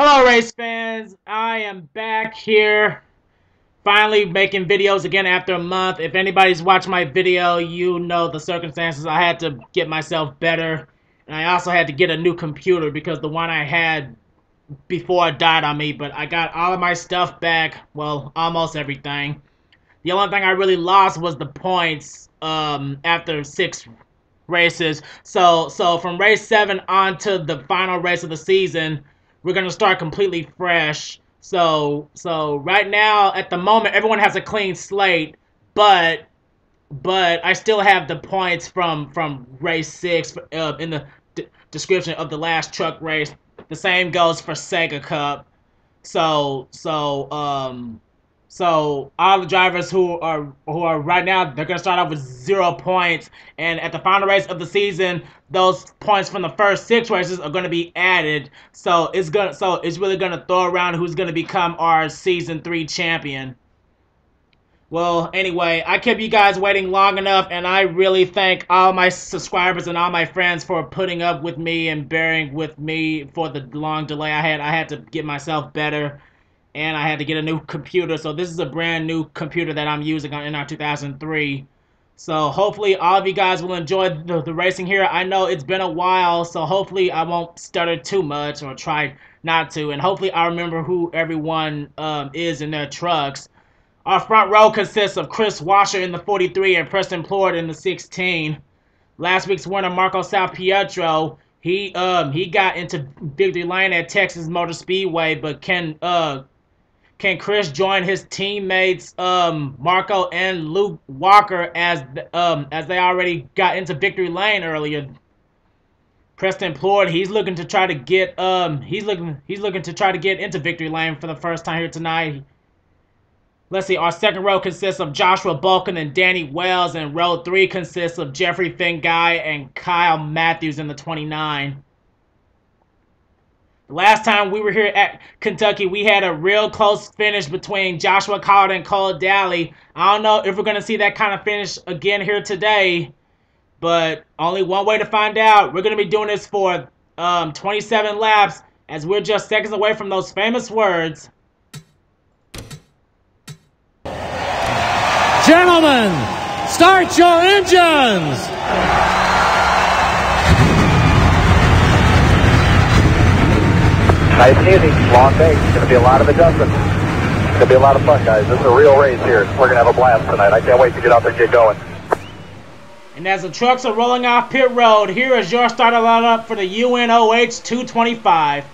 Hello race fans, I am back here finally making videos again after a month. If anybody's watched my video, you know the circumstances. I had to get myself better, and I also had to get a new computer because the one I had before died on me, but I got all of my stuff back, well, almost everything. The only thing I really lost was the points after 6 races. So from race 7 on to the final race of the season, we're gonna start completely fresh. So right now, at the moment, everyone has a clean slate, but I still have the points from race 6 in the description of the last truck race. The same goes for Sega Cup. So all the drivers who are right now, they're gonna start off with 0 points, and at the final race of the season, those points from the first 6 races are gonna be added. So it's really gonna throw around who's gonna become our season 3 champion. Well, anyway, I kept you guys waiting long enough, and I really thank all my subscribers and all my friends for putting up with me and bearing with me for the long delay I had. I had to get myself better, and I had to get a new computer. So this is a brand new computer that I'm using on NR 2003. So hopefully all of you guys will enjoy the racing here. I know it's been a while, so hopefully I won't stutter too much or try not to. And hopefully I remember who everyone is in their trucks. Our front row consists of Kris Wascher in the 43 and Preston Plourd in the 16. Last week's winner, Marco Salpietro, he got into victory lane at Texas Motor Speedway, but can Chris join his teammates Marco and Luke Walker as they already got into victory lane earlier? Preston Plourd, he's looking to try to get into victory lane for the first time here tonight. Let's see, our second row consists of Joshua Balkin and Danny Wells, and row 3 consists of Jeffery Finguy and Kyle Matthews in the 29. Last time we were here at Kentucky, we had a real close finish between Joshua Balkin and Cole Dalley. I don't know if we're going to see that kind of finish again here today, but only one way to find out. We're going to be doing this for 27 laps, as we're just seconds away from those famous words. Gentlemen, start your engines! Nice and easy, long day. It's going to be a lot of adjustments. It's going to be a lot of fun, guys. This is a real race here. We're going to have a blast tonight. I can't wait to get out there and get going. And as the trucks are rolling off pit road, here is your starter lineup for the UNOH 225.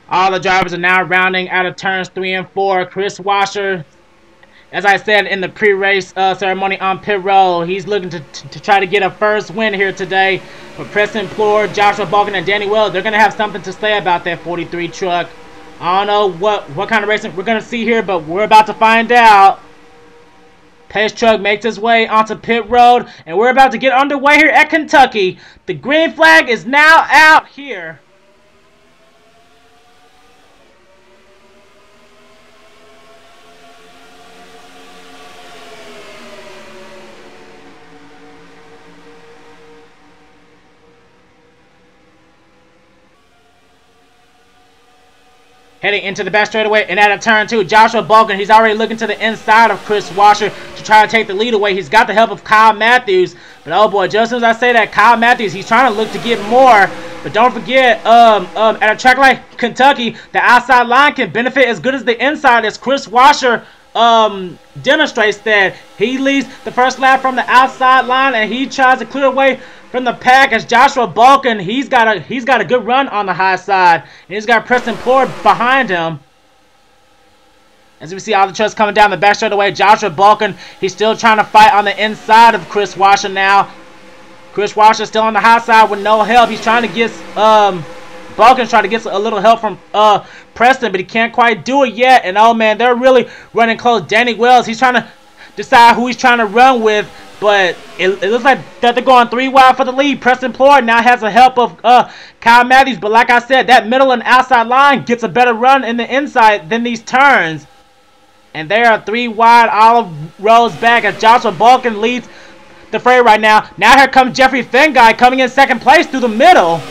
All the drivers are now rounding out of turns 3 and 4. Kris Wascher, as I said in the pre-race ceremony on pit road, he's looking to try to get a first win here today. But Preston Plourd, Joshua Balkin, and Danny Wells, they're going to have something to say about that 43 truck. I don't know what kind of racing we're going to see here, but we're about to find out. Pace truck makes its way onto pit road, and we're about to get underway here at Kentucky. The green flag is now out here. Heading into the back straightaway and out of turn 2, Joshua Balkin, he's already looking to the inside of Kris Wascher to try to take the lead away. He's got the help of Kyle Matthews, but oh boy, just as I say that, Kyle Matthews, he's trying to look to get more. But don't forget, at a track like Kentucky, the outside line can benefit as good as the inside, as Kris Wascher demonstrates that. He leads the first lap from the outside line, and he tries to clear away from the pack as Joshua Balkin. He's got a good run on the high side, and he's got Preston Plourd behind him. As we see all the trucks coming down the back straightaway, Joshua Balkin, he's still trying to fight on the inside of Kris Wascher now. Kris Wascher still on the high side with no help. He's trying to get Balkin's trying to get a little help from Preston, but he can't quite do it yet. And oh man, they're really running close. Danny Wells, he's trying to decide who he's trying to run with, but it looks like that they're going 3 wide for the lead. Preston Plourd now has the help of Kyle Matthews, but like I said, that middle and outside line gets a better run in the inside than these turns. And they are 3 wide, Olive rows back as Joshua Balkin leads the fray right now. Now here comes Jeffery Finguy coming in second place through the middle.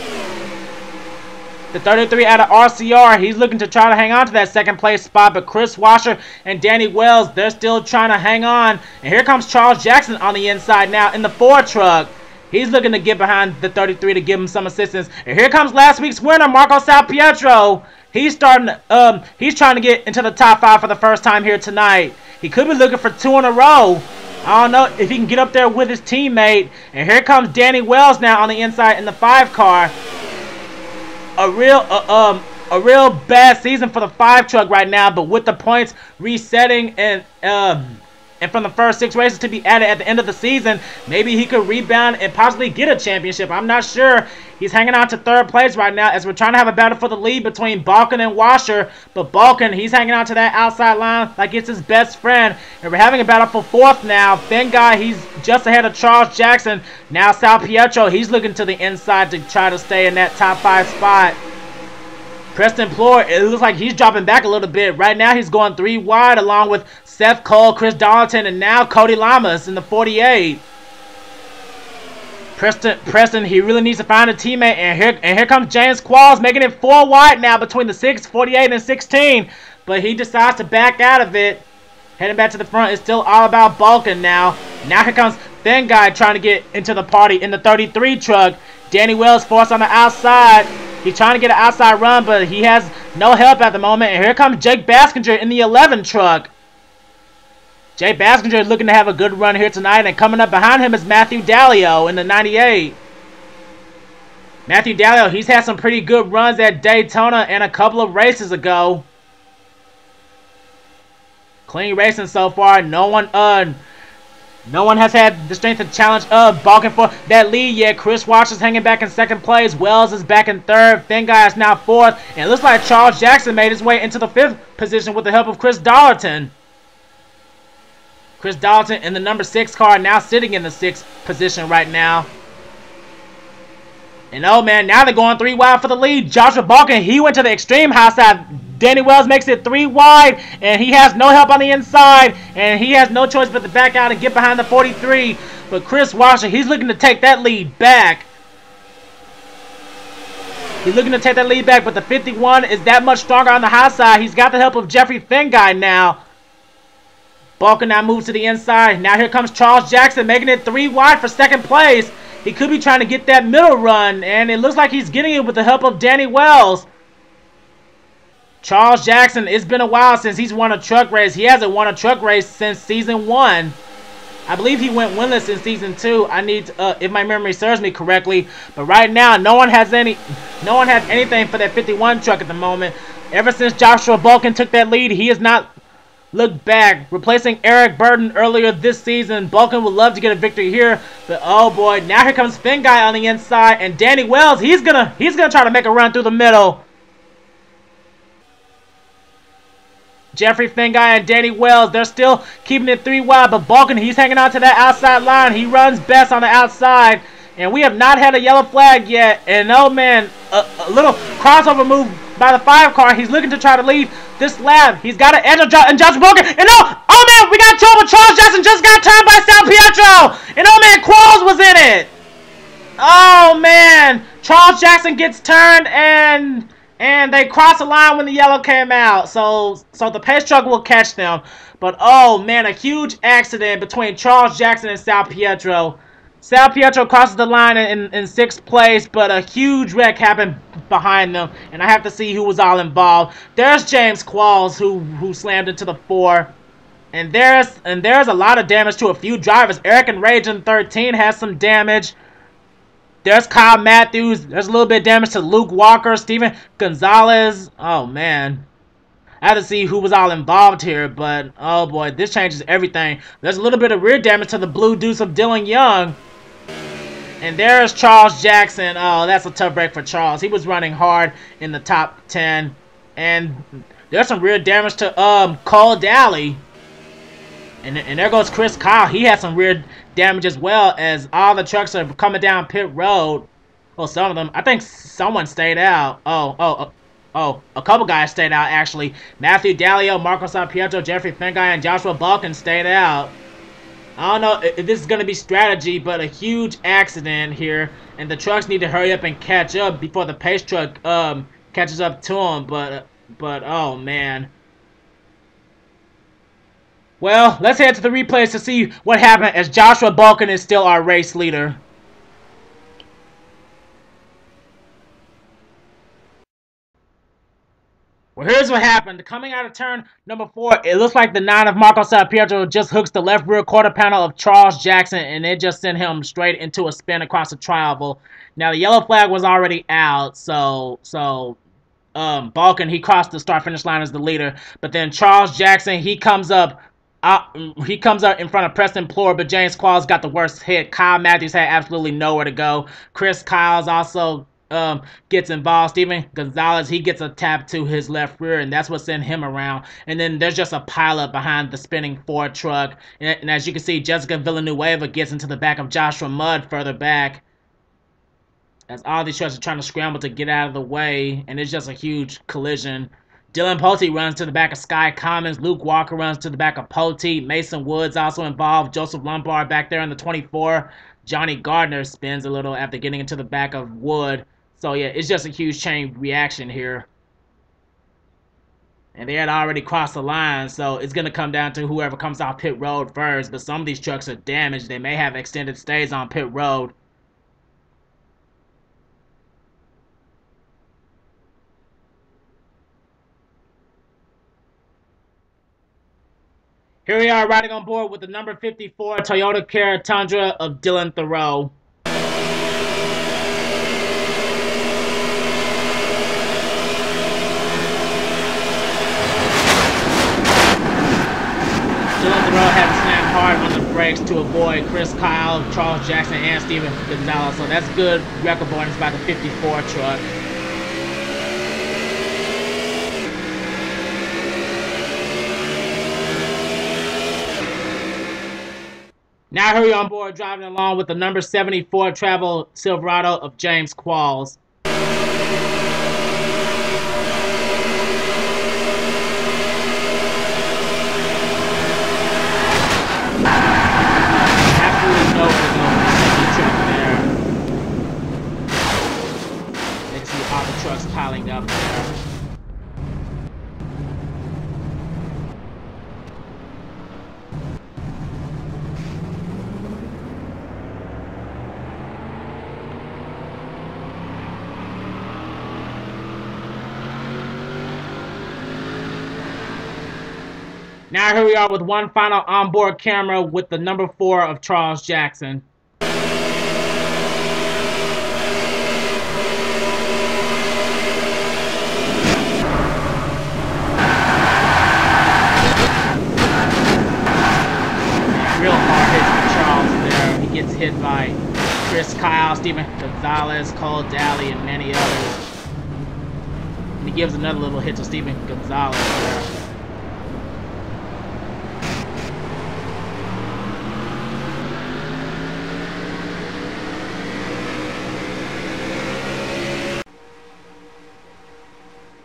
The 33 out of RCR, he's looking to try to hang on to that second place spot, but Kris Wascher and Danny Wells, they're still trying to hang on. And here comes Charles Jackson on the inside now in the 4 truck. He's looking to get behind the 33 to give him some assistance. And here comes last week's winner, Marco Salpietro. He's trying to get into the top 5 for the first time here tonight. He could be looking for 2 in a row. I don't know if he can get up there with his teammate. And here comes Danny Wells now on the inside in the 5 car. A real bad season for the 5 truck right now, but with the points resetting and from the first 6 races to be added at the end of the season, maybe he could rebound and possibly get a championship. I'm not sure. He's hanging on to 3rd place right now as we're trying to have a battle for the lead between Balkin and Wascher, but Balkin, he's hanging on to that outside line like it's his best friend, and we're having a battle for 4th now. Finguy, he's just ahead of Charles Jackson. Now Salpietro, he's looking to the inside to try to stay in that top 5 spot. Preston Plourd, it looks like he's dropping back a little bit. Right now he's going 3 wide along with Seth Cole, Chris Dollerton, and now Cody Lamas in the 48. Preston, he really needs to find a teammate, and here comes James Qualls making it 4 wide now between the 6, 48, and 16. But he decides to back out of it. Heading back to the front, it's still all about Balkin now. Now here comes Finguy trying to get into the party in the 33 truck. Danny Wells forced on the outside. He's trying to get an outside run, but he has no help at the moment. And here comes Jake Baskinger in the 11 truck. Jake Baskinger is looking to have a good run here tonight, and coming up behind him is Matthew Daleo in the 98. Matthew Daleo, he's had some pretty good runs at Daytona and a couple of races ago. Clean racing so far. No one has had the strength to challenge Balkin for that lead yet. Kris Wascher's hanging back in 2nd place. Wells is back in 3rd. Finguy is now 4th. And it looks like Charles Jackson made his way into the 5th position with the help of Chris Dollerton. Chris Dollerton in the number 6 car, now sitting in the 6th position right now. And oh man, now they're going 3 wide for the lead. Joshua Balkin, he went to the extreme high side. Danny Wells makes it 3 wide, and he has no help on the inside, and he has no choice but to back out and get behind the 43. But Kris Wascher, he's looking to take that lead back. He's looking to take that lead back, but the 51 is that much stronger on the high side. He's got the help of Jeffery Finguy now. Balkin now moves to the inside. Now here comes Charles Jackson making it 3 wide for 2nd place. He could be trying to get that middle run, and it looks like he's getting it with the help of Danny Wells. Charles Jackson, it's been a while since he's won a truck race. He hasn't won a truck race since season 1. I believe he went winless in season 2. I need to, if my memory serves me correctly. But right now, no one has anything for that 51 truck at the moment. Ever since Joshua Balkin took that lead, he has not looked back. Replacing Eric Burden earlier this season, Balkin would love to get a victory here. But oh boy, now here comes Finguy on the inside, and Danny Wells, he's gonna try to make a run through the middle. Jeffery Finguy and Danny Wells, they're still keeping it 3 wide, but Balkin, he's hanging on to that outside line. He runs best on the outside, and we have not had a yellow flag yet. And oh man, a little crossover move by the 5 car. He's looking to try to lead this lap. He's got an edge on Joshua Balkin, and oh man, we got trouble. Charles Jackson just got turned by Salpietro, and oh man, Qualls was in it. Oh man, Charles Jackson gets turned, and they cross the line when the yellow came out. So the pace truck will catch them. But oh man, a huge accident between Charles Jackson and Salpietro. Salpietro crosses the line in 6th place, but a huge wreck happened behind them, and I have to see who was all involved. There's James Qualls who slammed into the 4. And there's a lot of damage to a few drivers. Eric Enrage in 13 has some damage. There's Kyle Matthews. There's a little bit of damage to Luke Walker, Steven Gonzalez. Oh, man. I had to see who was all involved here, but oh boy, this changes everything. There's a little bit of rear damage to the Blue Deuce of Dillon Young. And there's Charles Jackson. Oh, that's a tough break for Charles. He was running hard in the top 10. And there's some rear damage to Cole Dalley. And there goes Chris Kyle. He had some rear damage as well, as all the trucks are coming down pit road. Well, some of them. I think someone stayed out. Oh, a couple guys stayed out, actually. Matthew Daleo, Marco Salpietro, Jeffery Finguy, and Joshua Balkin stayed out. I don't know if this is going to be strategy, but a huge accident here. And the trucks need to hurry up and catch up before the pace truck catches up to them. But oh, man. Well, let's head to the replays to see what happened, as Joshua Balkin is still our race leader. Well, here's what happened. Coming out of turn number 4, it looks like the 9 of Marco Salpietro just hooks the left rear quarter panel of Charles Jackson, and it just sent him straight into a spin across the tri-oval. Now, the yellow flag was already out, so Balkin, he crossed the start-finish line as the leader. But then Charles Jackson, he comes up in front of Preston Plourd, but James Qualls got the worst hit. Kyle Matthews had absolutely nowhere to go. Chris Kyles also gets involved. Steven Gonzalez, he gets a tap to his left rear, and that's what sent him around. And then there's just a pileup behind the spinning Ford truck. And as you can see, Jessica Villanueva gets into the back of Joshua Mudd further back, as all these trucks are trying to scramble to get out of the way, and it's just a huge collision. Dylan Poteet runs to the back of Skye Commons. Luke Walker runs to the back of Poteet. Mason Woods also involved. Joseph Lombard back there in the 24. Johnny Gardner spins a little after getting into the back of Wood. So yeah, it's just a huge chain reaction here. And they had already crossed the line, so it's going to come down to whoever comes off pit road first. But some of these trucks are damaged. They may have extended stays on pit road. Here we are riding on board with the number 54 Toyota Cara Tundra of Dylan Theroux. Dylan Theroux had to slam hard on the brakes to avoid Chris Kyle, Charles Jackson, and Steven Gonzalez. So that's good record avoidance by the 54 truck. Now here we are on board, driving along with the number 74 Travel Silverado of James Qualls. Absolutely nowhere to go with the truck there. You can see all the trucks piling up there. Now here we are with one final onboard camera with the number 4 of Charles Jackson. Real hard hits for Charles there. He gets hit by Chris Kyle, Steven Gonzalez, Cole Dalley, and many others. And he gives another little hit to Steven Gonzalez there.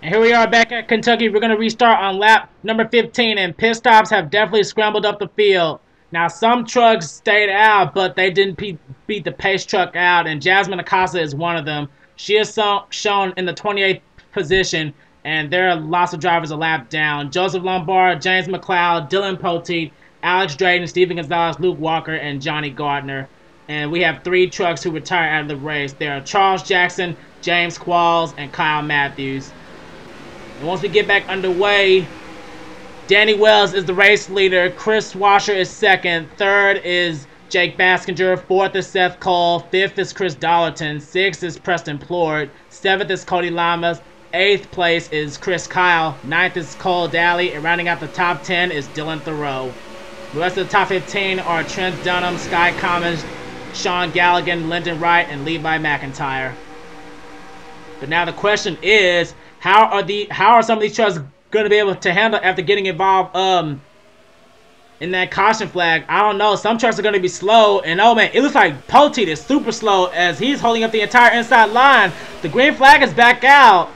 And here we are back at Kentucky. We're going to restart on lap number 15, and pit stops have definitely scrambled up the field. Now, some trucks stayed out, but they didn't beat the pace truck out, and Jasmine Acosta is one of them. She is shown in the 28th position, and there are lots of drivers a lap down. Joseph Lombard, James McLeod, Dylan Poteet, Alex Drayton, Steven Gonzalez, Luke Walker, and Johnny Gardner. And we have 3 trucks who retire out of the race. There are Charles Jackson, James Qualls, and Kyle Matthews. And once we get back underway, Danny Wells is the race leader. Kris Wascher is second. Third is Jake Baskinger. Fourth is Seth Cole. Fifth is Chris Dollerton. Sixth is Preston Plourd. Seventh is Cody Lamas. Eighth place is Chris Kyle. Ninth is Cole Dalley. And rounding out the top 10 is Dillon Theroux. The rest of the top 15 are Trent Dunham, Skye Commons, Sean Galligan, Lyndon Wright, and Levi McIntire. But now the question is, how are some of these trucks going to be able to handle after getting involved in that caution flag? I don't know. Some trucks are going to be slow, and oh man, it looks like Poteet is super slow as he's holding up the entire inside line. The green flag is back out,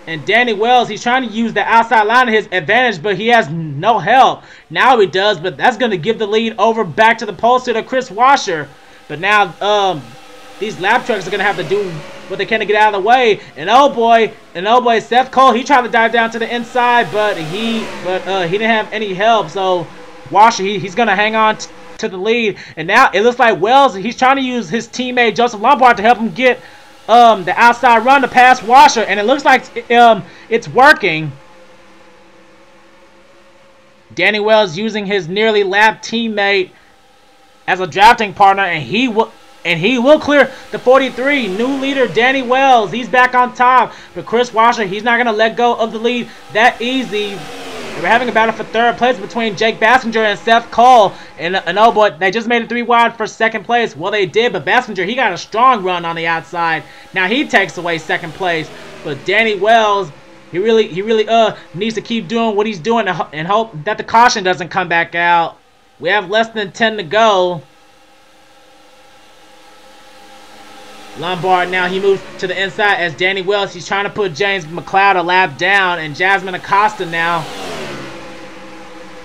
and Danny Wells, he's trying to use the outside line to his advantage, but he has no help. Now he does, but that's going to give the lead over back to the pole to Kris Wascher. But now these lap trucks are going to have to do what they can to get out of the way. And oh boy, Seth Cole, he tried to dive down to the inside, but he didn't have any help. So Wascher, he's going to hang on to the lead. And now it looks like Wells, he's trying to use his teammate Joseph Lombard to help him get the outside run to pass Wascher, and it looks like it's working. Danny Wells using his nearly lap teammate as a drafting partner, and he will clear the 43. New leader Danny Wells, he's back on top. But Kris Wascher, he's not gonna let go of the lead that easy. We're having a battle for third place between Jake Baskinger and Seth Cole. And oh boy, they just made it 3 wide for second place. Well, they did, but Baskinger, he got a strong run on the outside. Now he takes away second place. But Danny Wells, he really needs to keep doing what he's doing and hope that the caution doesn't come back out. We have less than 10 to go. Lombard now, he moves to the inside as Danny Wells, he's trying to put James McLeod a lap down, and Jasmine Acosta now.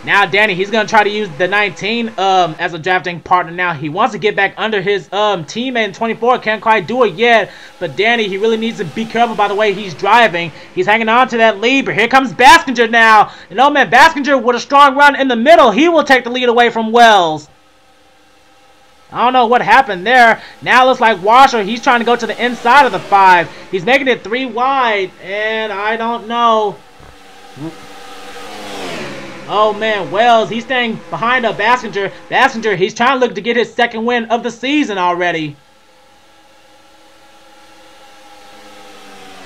Now Danny, he's going to try to use the 19 as a drafting partner now. He wants to get back under his teammate in 24. Can't quite do it yet. But Danny, he really needs to be careful by the way he's driving. He's hanging on to that lead. But here comes Baskinger now. And oh man, Baskinger with a strong run in the middle. He will take the lead away from Wells. I don't know what happened there. Now it looks like Wascher, he's trying to go to the inside of the 5. He's making it 3 wide. And I don't know. Oh man, Wells, he's staying behind Baskinger. Baskinger, he's trying to look to get his second win of the season already.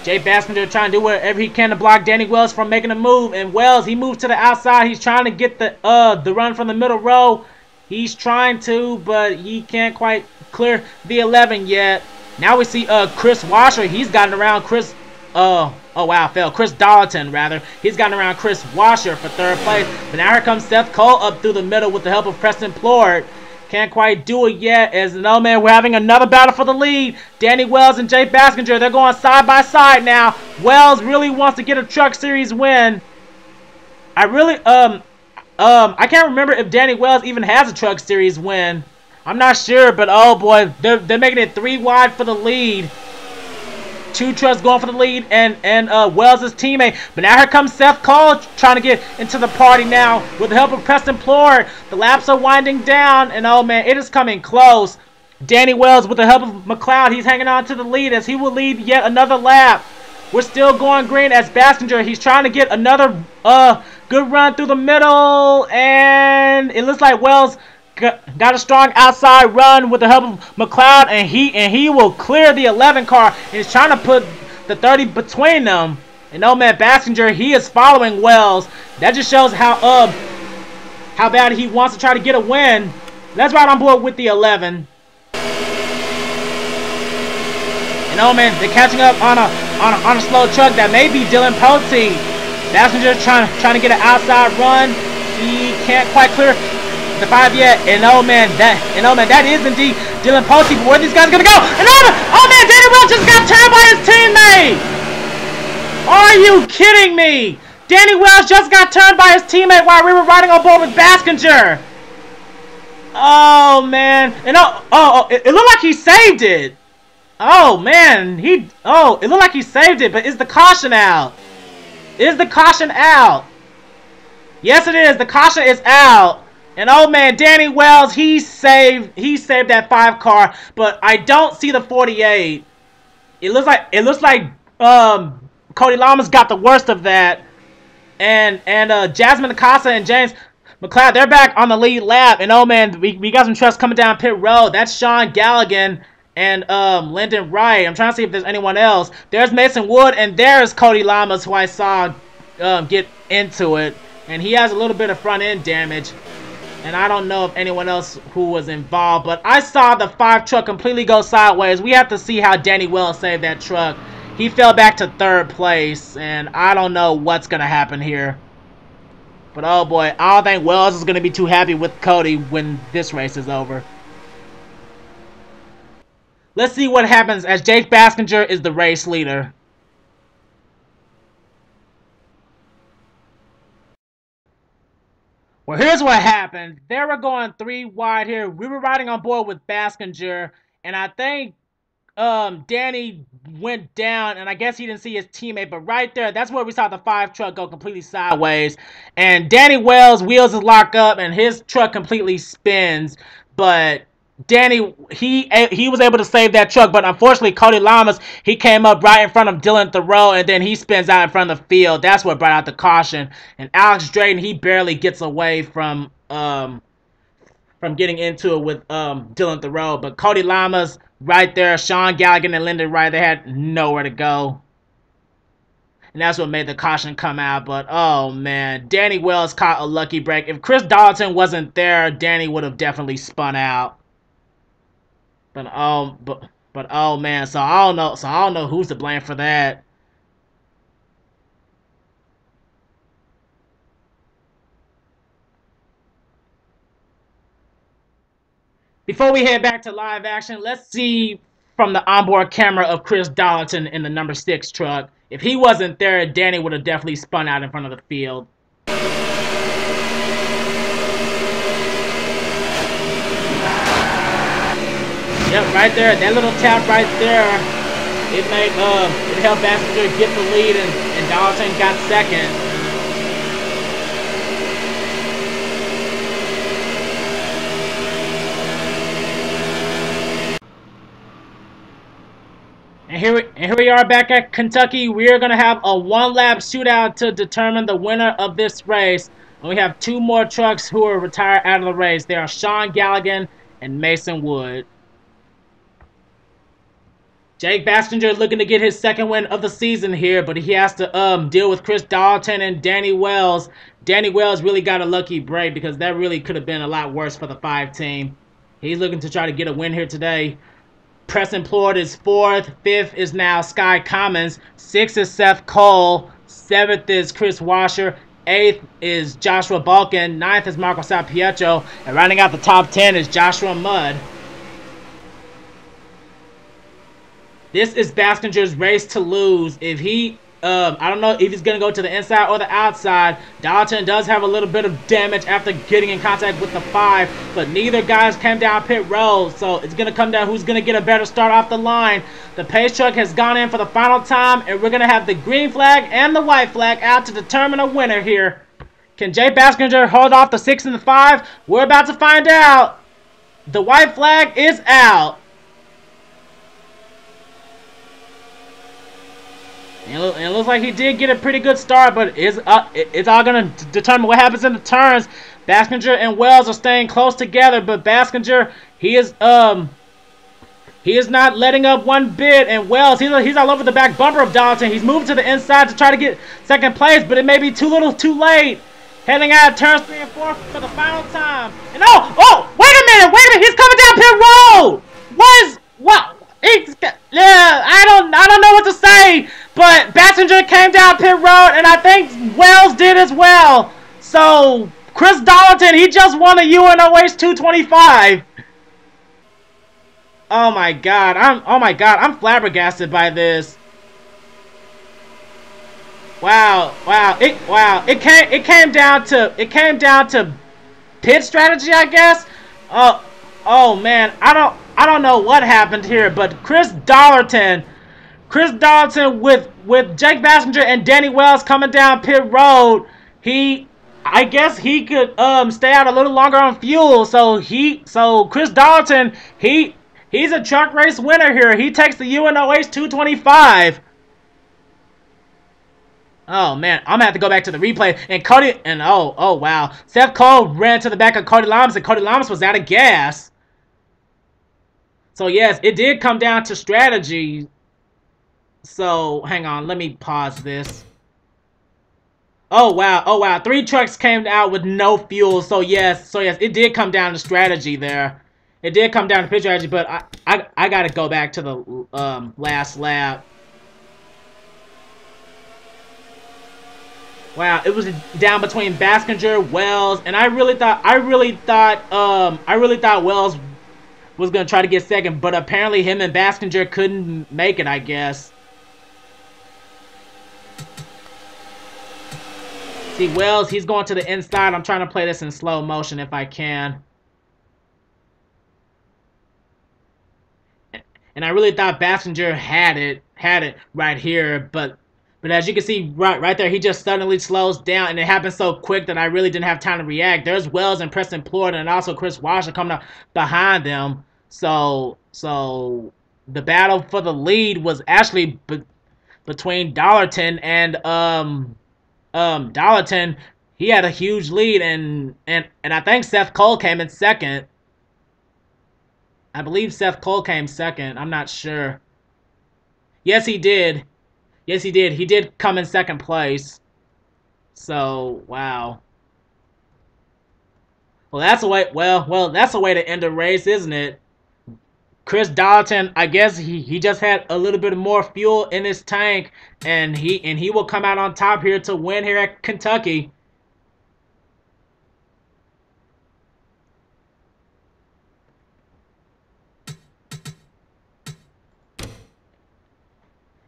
Jay Baskinger trying to do whatever he can to block Danny Wells from making a move. And Wells, he moves to the outside. He's trying to get the run from the middle row. He's trying to, but he can't quite clear the 11 yet. Now we see Kris Wascher. He's gotten around Chris Dollerton, rather. He's gotten around Kris Wascher for third place. But now here comes Seth Cole up through the middle with the help of Preston Plourd. Can't quite do it yet, as no man, we're having another battle for the lead. Danny Wells and Jay Baskinger, they're going side by side now. Wells really wants to get a Truck Series win. I can't remember if Danny Wells even has a Truck Series win. I'm not sure, but oh boy, they're making it 3 wide for the lead. 2 trucks going for the lead, and Wells' teammate. But now here comes Seth Cole trying to get into the party now with the help of Preston Plourd. The laps are winding down, and oh man, it is coming close. Danny Wells with the help of McLeod, he's hanging on to the lead as he will lead yet another lap. We're still going green as Baskinger, he's trying to get another good run through the middle, and it looks like Wells got a strong outside run with the help of McLeod, and he will clear the 11 car, and he's trying to put the 30 between them. And oh man, Baskinger, he is following Wells. That just shows how bad he wants to try to get a win. Let's ride on board with the 11. And oh man, they're catching up on a slow truck. That may be Dylan Poteet. Baskinger trying to get an outside run. He can't quite clear the 5 yet. And oh man, that is indeed Dylan Poteet. But where are these guys gonna go? And oh man, Danny Wells just got turned by his teammate. Are you kidding me? Danny Wells just got turned by his teammate while we were riding on board with Baskinger. Oh man, and it looked like he saved it. Oh man, it looked like he saved it, but is the caution out? Is the caution out? Yes, it is. The caution is out. And oh man, Danny Wells, he saved that 5 car, but I don't see the 48. It looks like Cody Lamas got the worst of that. Jasmine Acosta and James McLeod, they're back on the lead lap. And oh man, we got some trucks coming down pit road. That's Sean Galligan and Lyndon Wright. I'm trying to see if there's anyone else. There's Mason Wood and there's Cody Lamas, who I saw get into it, and he has a little bit of front end damage. And I don't know if anyone else who was involved, but I saw the 5 truck completely go sideways. We have to see how Danny Wells saved that truck. He fell back to 3rd place, and I don't know what's going to happen here. But oh boy, I don't think Wells is going to be too happy with Cody when this race is over. Let's see what happens as Jake Baskinger is the race leader. Well, here's what happened. They were going 3 wide here. We were riding on board with Baskinger, and I think Danny went down, and I guess he didn't see his teammate, but right there, that's where we saw the 5 truck go completely sideways. And Danny Wells' wheels is locked up, and his truck completely spins, but Danny, he was able to save that truck, but unfortunately, Cody Lamas, he came up right in front of Dillon Theroux, and then he spins out in front of the field. That's what brought out the caution. And Alex Drayton, he barely gets away from getting into it with Dillon Theroux. But Cody Lamas right there, Sean Galligan and Lyndon Wright, they had nowhere to go. And that's what made the caution come out. But, oh, man, Danny Wells caught a lucky break. If Chris Dollerton wasn't there, Danny would have definitely spun out. But oh man, so I don't know who's to blame for that. Before we head back to live action, let's see from the onboard camera of Chris Dollerton in the number 6 truck. If he wasn't there, Danny would have definitely spun out in front of the field. Yep, right there, that little tap right there, it helped Baskinger get the lead, and Dollerton got 2nd. And here we are back at Kentucky. We are going to have a 1-lap shootout to determine the winner of this race. And we have 2 more trucks who are retired out of the race. They are Sean Galligan and Mason Wood. Jake Baskinger looking to get his 2nd win of the season here, but he has to deal with Chris Dollerton and Danny Wells. Danny Wells really got a lucky break because that really could have been a lot worse for the 5 team. He's looking to try to get a win here today. Preston Plourd is 4th. 5th is now R Skye Commons. 6th is Seth Cole. 7th is Kris Wascher. 8th is Joshua Balkin. 9th is Marco Salpietro. And rounding out the top 10 is Joshua Mudd. This is Baskinger's race to lose. If he, I don't know if he's going to go to the inside or the outside. Dollerton does have a little bit of damage after getting in contact with the 5, but neither guys came down pit road, so it's going to come down who's going to get a better start off the line. The pace truck has gone in for the final time, and we're going to have the green flag and the white flag out to determine a winner here. Can Jay Baskinger hold off the 6 and the 5? We're about to find out. The white flag is out. It looks like he did get a pretty good start, but it's all going to determine what happens in the turns. Baskinger and Wells are staying close together, but Baskinger, he is not letting up one bit, and Wells, he's all over the back bumper of Dollerton. He's moving to the inside to try to get 2nd place, but it may be too little too late. Heading out of turns 3 and 4 for the final time. And oh, wait a minute, he's coming down pit road. What? Yeah, I don't know what to say, but Baskinger came down pit road, and I think Wells did as well. So Chris Dollerton, he just won a UNOH 225. Oh my God, I'm flabbergasted by this. Wow. It came down to pit strategy, I guess. Oh man, I don't know what happened here, but Chris Dollerton with Jake Baskinger and Danny Wells coming down pit road, I guess he could stay out a little longer on fuel. So Chris Dollerton, he's a truck race winner here. He takes the UNOH 225. Oh man, I'm gonna have to go back to the replay. And Cody, and oh wow, Seth Cole ran to the back of Cody Lamas, and Cody Lamas was out of gas. So yes, it did come down to strategy. So hang on, let me pause this. Oh wow, 3 trucks came out with no fuel. So yes, it did come down to strategy there. It did come down to pit strategy, but I gotta go back to the last lap. Wow, it was down between Baskinger, Wells, and I really thought Wells was gonna try to get second, but apparently him and Baskinger couldn't make it, I guess. See, Wells, he's going to the inside. I'm trying to play this in slow motion if I can. And I really thought Baskinger had it right here, but as you can see right there, he just suddenly slows down, and it happened so quick that I really didn't have time to react. There's Wells and Preston Plourd, and also Kris Wascher coming up behind them. So the battle for the lead was actually between Dollerton and Dollerton. He had a huge lead, and I think Seth Cole came in second. I believe Seth Cole came second. I'm not sure. Yes, he did. Yes, he did. He did come in second place. So, wow. Well, that's a way. Well, that's a way to end a race, isn't it? Chris Dollerton, I guess he just had a little bit more fuel in his tank, and he will come out on top here to win here at Kentucky.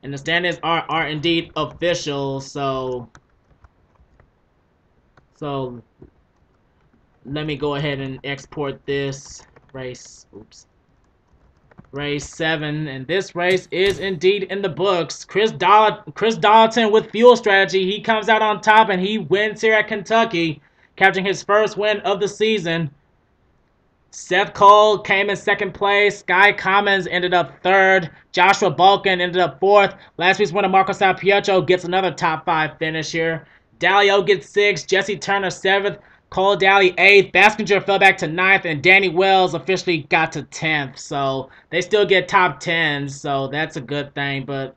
And the standings are indeed official, so let me go ahead and export this race. Oops. Race 7, and this race is indeed in the books. Chris Dollerton with fuel strategy. He comes out on top, and he wins here at Kentucky, capturing his first win of the season. Seth Cole came in second place. Skye Commons ended up third. Joshua Balkin ended up fourth. Last week's winner, Marco Salpietro, gets another top 5 finish here. Daleo gets 6th. Jesse Turner 7th. Cole Dalley 8th. Baskinger fell back to 9th. And Danny Wells officially got to 10th. So they still get top 10s. So that's a good thing. But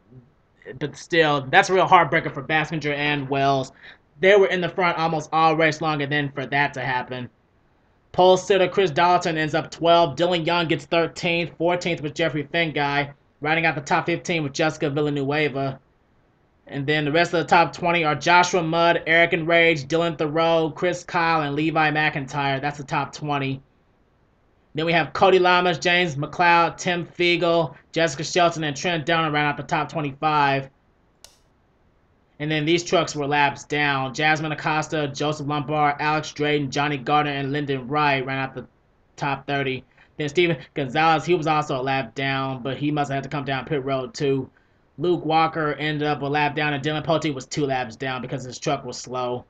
still, that's a real heartbreaker for Baskinger and Wells. They were in the front almost all race long, and then for that to happen. Pole sitter Chris Dollerton ends up 12th. Dillon Young gets 13th. 14th with Jeffery Finguy. Rounding out the top 15 with Jessica Villanueva. And then the rest of the top 20 are Joshua Mudd, Eric Enrage, Dillon Theroux, Chris Kyle, and Levi McIntire. That's the top 20. Then we have Cody Lamas, James McLeod, Tim Fiegel, Jessica Shelton, and Trent Downer round out the top 25. And then these trucks were laps down. Jasmine Acosta, Joseph Lombard, Alex Drayton, Johnny Gardner, and Lyndon Wright ran out the top 30. Then Steven Gonzalez, he was also a lap down, but he must have had to come down pit road too. Luke Walker ended up a lap down, and Dylan Pote was 2 laps down because his truck was slow.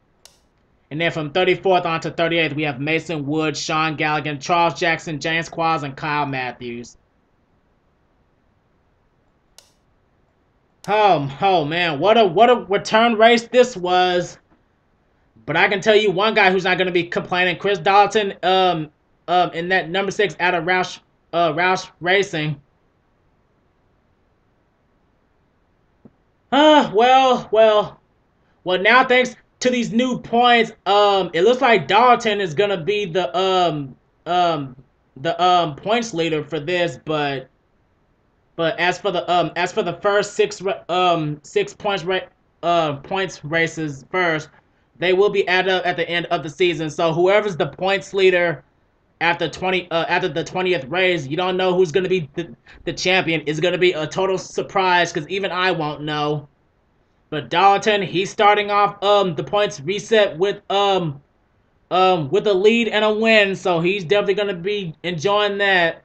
And then from 34th on to 38th, we have Mason Wood, Sean Galligan, Charles Jackson, James Quaz, and Kyle Matthews. Oh man, what a return race this was. But I can tell you one guy who's not going to be complaining, Chris Dollerton, in that number 6 out of Roush Racing. Well, now thanks to these new points, it looks like Dollerton is going to be the points leader for this, but as for the first 6 points races first, they will be added up at the end of the season. So whoever's the points leader after the 20th race, you don't know who's going to be the champion. It's going to be a total surprise because even I won't know. But Dollerton, he's starting off the points reset with a lead and a win, so he's definitely going to be enjoying that.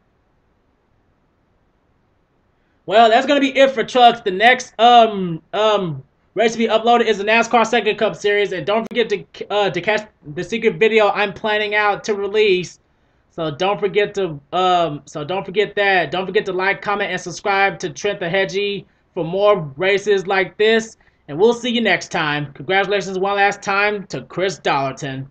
Well, that's going to be it for trucks. The next race to be uploaded is the NASCAR SEGA Cup Series, and don't forget to catch the secret video I'm planning out to release. So don't forget to that. Don't forget to like, comment, and subscribe to TrentTheHedgie for more races like this. and we'll see you next time. Congratulations one last time to Chris Dollerton.